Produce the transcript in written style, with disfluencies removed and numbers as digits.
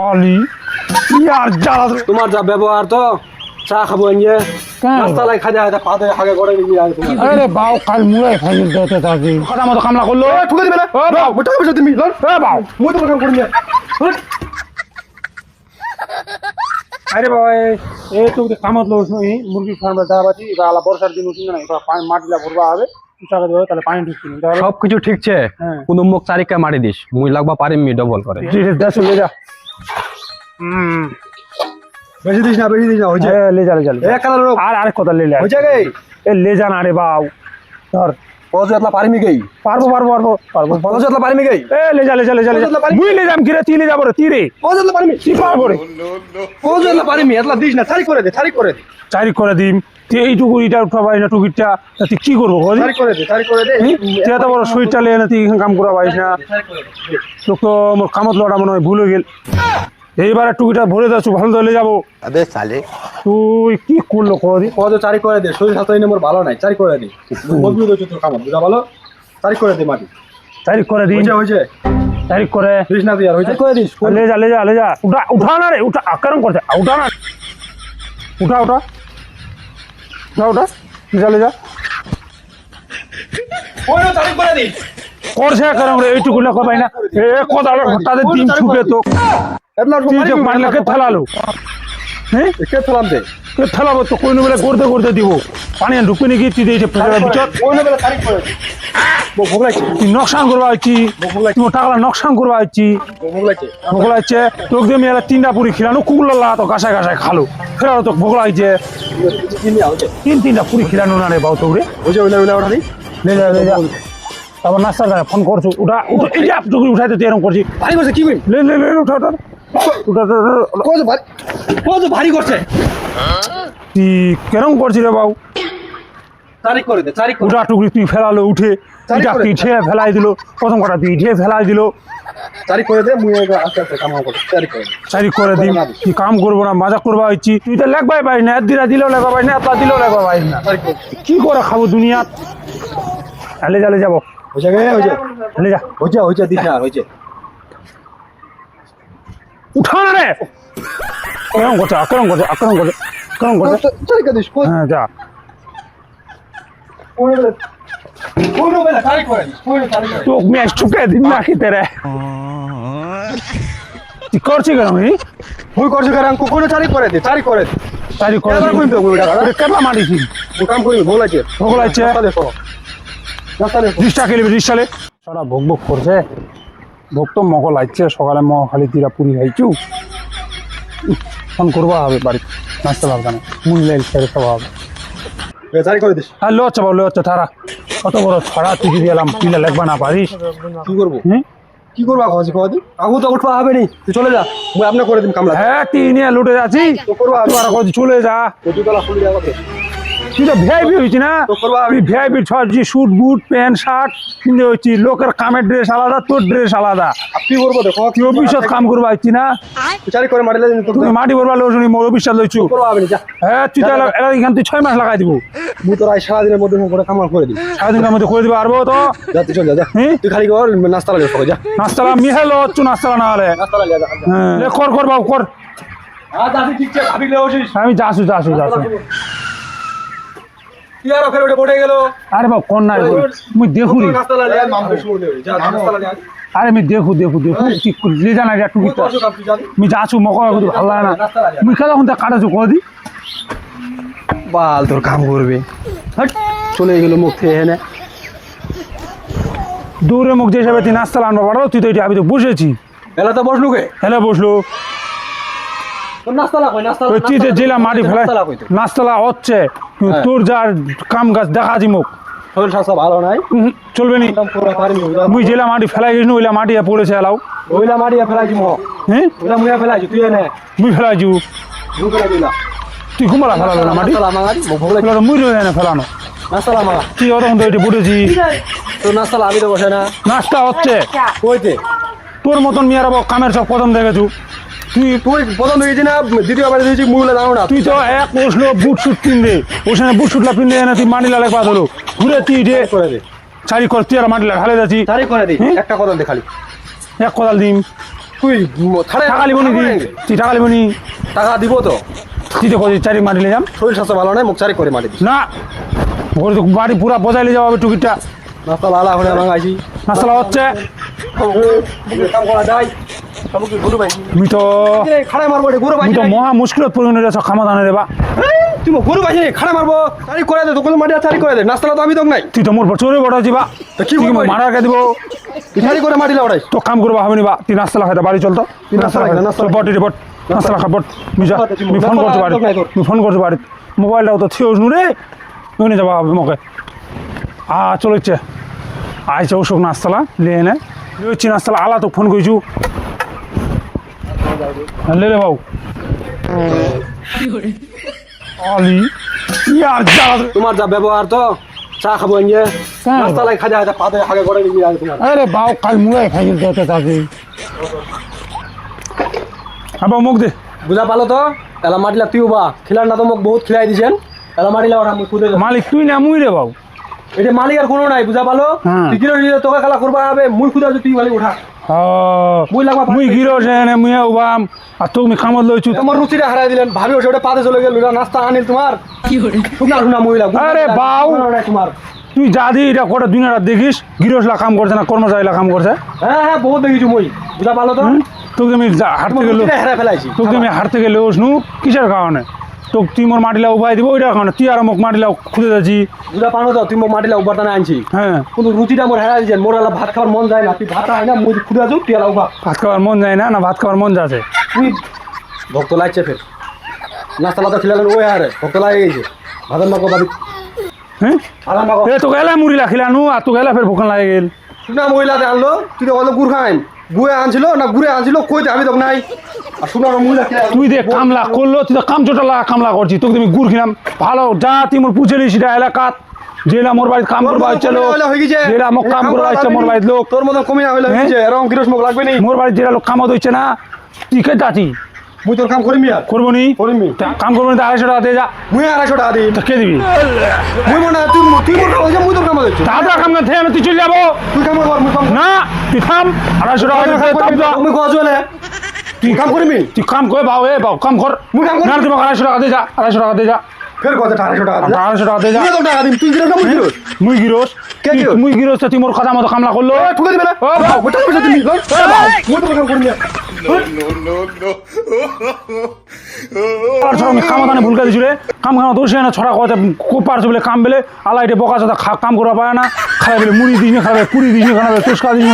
অলি ইয়ার জ্বালা তোমার যা ব্যবহার তো চা খাবো নিয়ে রাস্তায় খাজা হাতে পাতে আগে করে নিয়ে আগে তোমার আরে বাউ কাল মুড়াই খাই দিতে থাকি কথা মতো কামলা করলো ঠুকে দিবে না বাউ টাকা পয়সা তুমি লন বাউ মুই তো কাম করি না আরে ভাই এই তো কামত লোক মুরগি ফার্মে দাবাছি বা আলা বর্ষার দিন উঠি না এটা পানি মাটিলা ভরবা হবে টাকা দেবে তাহলে পানি ঢুকছি না সবকিছু ঠিক আছে কোন মুখ চারিকা মারি দিস মুই লাগবা পারিম মি ডবল করে দেশ ले जा বেশি দিস না হইছে ले जा এক কালার লোক আর আরেক কথা ले ले হইছে গে এ ले जा না রে বাউ ধর পজতলা পারিমি গই পারবো পজতলা পারিমি গই এ ले जा মুই ले যাম কিরে তুই ले যাব রে তুই রে পজতলা পারিমি কি পারবো রে পজতলা পারিমি এতলা দিস না চারি করে দে চারি করে দিম তুই এইটুকু ইটা উঠাবাই না টুকিটা তুই কি করবো চারি করে দে তুই এত বড় শরীরটা লে না তুই কাম করা পারিস না তোকে তো মোর কামত লড়া মনে হয় ভুল হয়ে গেল এইবার টুকিটা ভরে যাচ্ছ ভালো দলে যাবো अबे साले তুই কি করলো কদি পজ চারি করে দে শরীর স্বাস্থ্য নম্বর ভালো নাই চারি করে দে মজবুত হচ্ছে তোর কামত বুঝা ভালো চারি করে দে মাটি তারিখ করে দিন হইছে তারিখ করে দিস না তুই আর হইছে করে দিস ले जा उठा ना रे उठा आकरम करते उठा ना उठा ले जा ওরে চারি করে দিস করছে আকরম রে এইটুকু না কবাই না এ কোদালে ঘটাতে দিন ছুপে তো এতলা তুই যে মারলে কে থালালো হ্যাঁ কে ফেলাম দে কে থালাবো তো কোন বেলা করতে দিব পানি ঢুকে নি কি তুই এই ফেলার ভিতর ওই বেলা চারি করে দে ভোগ লাগছে তুই নকশান করবা আইছি তুই টাকালা নকশান করবা আইছি ভোগ লাগছে তোকে দিয়ে মেলা তিনটা পুরি খিলানো কুকুরলা তো গাছায় খালো ফেরানো তো ভোগ লাগছে তিনটা পুরি খিলানো না রে বাউ তো রে হইছে ওটা দি ले जा তারপর নাস্তা করে ফোন করছো উঠা এই যে টুকরি উঠাইতে তুই এরকম করছি ভারী করছে কি করি ले উঠা কত ভারী করছে তুই কেরম করছি রে বাউ চারি করে দে চারি করে উঠা টুকরি তুই ফেলালো উঠে এটা তুই ঠেয়ে ফেলাই দিল প্রথম কটা তুই ঠেয়ে ফেলাই দিল চারি করে দে মুই আস্তে আস্তে কাম করব চারি করে দে চারি করে দিই তুই কাম করবো না মজা করবা হচ্ছি তুই তো লেখবাই পারিস না দিলা দিলেও লেখা পারিস না এত দিলেও লেখা পারিস না চারি করে কি করে খাবো দুনিয়াত ले যাবো হইছে গে হইছে ले जा হইছে দিস না হইছে উঠা না রে কেরম করছে চারি করে দিস হ্যাঁ যা কোন বেলা চারি করে দিস চারি করে তোক ম্যাচ চুকে দিন না খেতে রে তুই করছি কেন মুই করছে কারণ কোন চারি করে দে চারি করে দে চারি করে এবার কইতে হবে ওটা কেটলা মারিছি মুই কাম করি ভোগ লাগছে দেখো রিস্টা খেলবি রিস্টালে সারা ভোগ করছে ভোগ তো মগ লাগছে সকালে খালি তিরা পুরি খাইছু ফোন করবা হবে বাড়ি নাচতে পারবে না মুল্লের ছেড়ে সব হবে চারি করে দিস হ্যাঁ লো হচ্ছে তারা কত বড় ছড়া তুই যদি এলাম পিলা লেখবা না পারিস কি করবো হুম কি করবো খাওয়াছি খাওয়াদি আগু তো উঠবা হবে নি তুই চলে যা মুই আপনি করে দিম কামলা হ্যাঁ তুই নিয়ে লুটে যাচ্ছি তো করবা তুই আর কত চলে যা দুতলা ফুল দেওয়া হবে তুই তো ভিআইপি হয়েছি না তো করবা তুই ভিআইপি ছড়ছি স্যুট বুট প্যান্ট শার্ট কিনতে হচ্ছি লোকের কামের ড্রেস আলাদা তোর ড্রেস আলাদা কি করবো দেখো তুই অফিসত কাম করবা হচ্ছি না তুই চারি করে মারিলে তো তুই মাটি ভরবা লোক শুনি মোর অফিসটা লইছু করবা হবে নি যা হ্যাঁ তুই তাহলে এখান তুই 6 মাস লাগাই দিব মুই তোর সারাদিনের মধ্যে করে কামাল করে দিই সারাদিনের মধ্যে করে দিবা পারবো তো যা তুই চল যা হ্যাঁ তুই খালি কর নাস্তা লাগে সবাই যা নাস্তালা মিহালো হচ্ছু নাস্তালা না হলে নাস্তা লাগে যা হ্যাঁ কর বাবু কর আজ আসি ঠিক আছে ভাবি লে বসিস আমি যাসু কি আর ওখানে ওটা পড়ে গেল আরে বাবু কোন নাই মুই দেখু রে নাস্তা লাগে মাম বেশ করে যা নাস্তা লাগে আরে আমি দেখু কি লে জানা যা টুকি আমি যাসু মক ভালো লাগে না মুই খেলা কোনটা কাটাছু কদি বাল তোর কাম করবে হট চলে গেল মুখ থেকে এনে দূরে মুখ যে হিসাবে তুই নাস্তালা আনবা পারো তুই তো এটা আমি তো বসেছি এলা তো বসলু কে হেলে বসলো তোর নাস্তা লাগবে নাস্তা ওই তুই জেলা মাটি ফেলাই নাস্তালা হচ্ছে তোর যার কাম গাছ দেখা দি মুখ শরীর স্বাস্থ্য ভালো নাই চলবে নি একদম পুরো পারি মুই জেলা মাটি ফেলাই গেছি ওইলা মাটি পড়েছে এলাও ওইলা মারিয়া ফেলাইছি মো হ্যাঁ ওইলা মুয়া ফেলাইছি তুই এনে মুই ফেলাইছু ঢুকে দিলা তুই ঘুমালা ফেলালো না মাটি নাস্তা মাগারি মো ভোগ লাগে ফেলালো মুই রয়ে না ফেলানো নাস্তা লাগা তুই ওরকম তো ওইটা পড়েছি তোর নাস্তা আমি তো বসে না নাস্তা হচ্ছে কইতে তোর মতন মেয়েরা কামের সব প্রথম দেখেছু তুই প্রথম দিয়েছি না দ্বিতীয়বার দিয়েছি মুইলা জানো না তুই তো এক বসলো বুট শুট কিনবে ওখানে বুট শুটলা কিনবে না তুই মাটি লালে পাত হলো ঘুরে তুই করে দে চারি কর তুই আর মাটি লাগা ঢালে যাচ্ছি তারিখ করে দি একটা কথা দে খালি এক কোদাল দিম তুই থাড়ে টাকা লিবনি দি তুই টাকা লিবনি টাকা দিব তো তুই তো কদি চারি মারিলে যাম শরীর স্বাস্থ্য ভালো নাই মুখ চারি করে মারি দিস না ওর তো বাড়ি পুরা বজাইলে যাওয়া হবে টুকিটা নাস্তা লালা হলে ভাঙাইছি নাস্তা হচ্ছে কাম করা যায় সব কি গরু ভাই আমি তো খাড়াই মারবো রে গরু ভাই আমি তো মহা মুশকিলত পরিণত হয়েছে খামাদানে রে বা তুই গরু ভাই খাড়া মারবো চারি করে দে তোকে মাটি চারি করে দে নাস্তা তো আমি তো নাই তুই তো মোর চোরে বড় যাবা তো কি তুই করবো? মারা কে দিব চারি করে মাটি লাউড়াই তো কাম করবা হবে নিবা তুই নাস্তা লাগাই বাড়ি চল তো তুই নাস্তা লাগা, নাস্তা লাগা। বট রে বট নাস্তা লাগা বট মিজা মি ফোন করতে বাড়ি নাস্তা লাগা, মি ফোন করতে বাড়ি মোবাইলটাও তো থিওস নু রে নুনে যাবা হবে মকে চলেছে আইছে অশোক নাস্তালা লিয়ে নে লিয়েছি নাস্তালা আলা তো ফোন কইছু লে রে বাবু আলি ইয়ার জ্বালা তোমার যা ব্যবহার তো চা খাবো নিয়ে হ্যাঁ। নাস্তা লাই খাজা হাতে পাতে আগে করে নিয়ে আসবে তোমার আরে বাউ কাল মুড়াই খাই দিতে তাকে আবার মুখ দে বুঝা পালো তো এলা মাটিলা তুই বা খিলার না তো মোক বহুত খিলাই দিছেন এলা মাটিলা ওরা মুখ খুদে মালিক তুই না মুই রে বাবু এটা মালিক আর কোনো নাই বুঝা পালো হ্যাঁ। তুই কিলো নিয়ে তোকে খেলা করবা হবে মুই খুদা তুই মালিক উঠা মুই লাগবা মুই গিরো সেনে মুই উবাম আর তুমি খামত লইছু তোমার রুচিটা হারাই দিলেন ভাবি ওটা ওটা পাতে চলে গেল নাস্তা আনিল তোমার শুকনা শুকনা মহিলা আরে বাউ। তোমার তুই যা দি এটা কটা দিন রাত দেখিস গিরসলা কাম করছে না কর্মচারীলা কাম করছে হ্যাঁ হ্যাঁ বহুত দেখিছো মই বুঝা পালো তো তোকে আমি হাট তোমার থেকে রুচিটা হারাই ফেলাইছি তোকে আমি হাট থেকে লোস নু কিসের কারণে তোকে তুই মোর মাটিলা উপায় দিব ওইটার কারণে তুই আর মোক মাটিলা খুঁজে যাচ্ছি বুঝা পানো তো তুই মোক মাটিলা উপাদানে আনছি হ্যাঁ কিন্তু রুচিটা মোর হারাই দিয়েছেন মোর এলা ভাত খাওয়ার মন যায় না তুই ভাত আয় না মুই খুদা যাও তুই এলা উবা ভাত খাওয়ার মন যায় না না ভাত খাওয়ার মন যাচ্ছে তুই ভক্ত লাগছে ফের নাস্তা লাতা খিলালেন ওই আরে ভক্ত লাগে গেছে ভাতের মাকো ভাবি হ্যাঁ আলাম মাকো এ তোকে এলা মুড়ি রাখিলানু আর তোকে এলা ফের ভোকান লাগে গেল শুকনা মহিলাতে আনলো তুই তো বলো গুড় খাইন গুয়ে আনছিল না গুড়ে আনছিল কইতে আমি তো নাই আর শুকনা মহিলা কে তুই দেখ কামলা করলো তুই তো কাম চোটালা কামলা করছি তোকে তুমি গুড় কিনাম ভালো যা তুই মোর পুছেলি সেটা এলাকাত যেলা মোর বাড়িতে কাম করবা হচ্ছে লোক যেলা মোক কাম করবা হচ্ছে মোর বাড়িতে লোক তোর মতন কমি না হইলে হ্যাঁ? হইছে এরকম কিরস মোক লাগবে নি মোর বাড়িতে যেটা লোক কামত হচ্ছে না তুই কে যাচ্ছি মুই তোর কাম করিমি আর করবো নি করিমি তা কাম করবো নি 250 টাকা দিয়ে যা মুই 250 টাকা দিই তা কে দিবি মুই মনে হয় তুই মোর কাম হইছে মুই তোর কাম হইছে তাড়াতাড়ি কাম করতে আমি তুই চলে যাবো তুই কাম কর মুই কাম না তুই থাম 250 টাকা দিয়ে তাপ যা মুই কোয়া চলে তুই কাম করিমি তুই কাম করে বাউ এ বাউ কাম কর মুই কাম করি। না তুই 250 টাকা দিয়ে যা 250 টাকা দিয়ে যা ফের কত 250 টাকা দিই 250 টাকা দিয়ে যা তুই তো টাকা দিম তুই কিরস না মুই কিরস মুই গিরোস কে গিরোস? মুই গিরোস তুই মোর কথা মতো কামলা করলো ঠুকে দিবে না ও বাউ ওটা পয়সা দিবি মুই তোর কাম করিমি আর ছড়া কামাদানে ভুলকা দিছু রে কাম কাম দোষে না ছড়া কথা কো পারছ বলে কাম বেলে আলাইটে বকা চোদা কাম করবা পায় না খাই বলে মুড়ি দিস না খাবে পুরি দিস না খাবে তুসকা দিস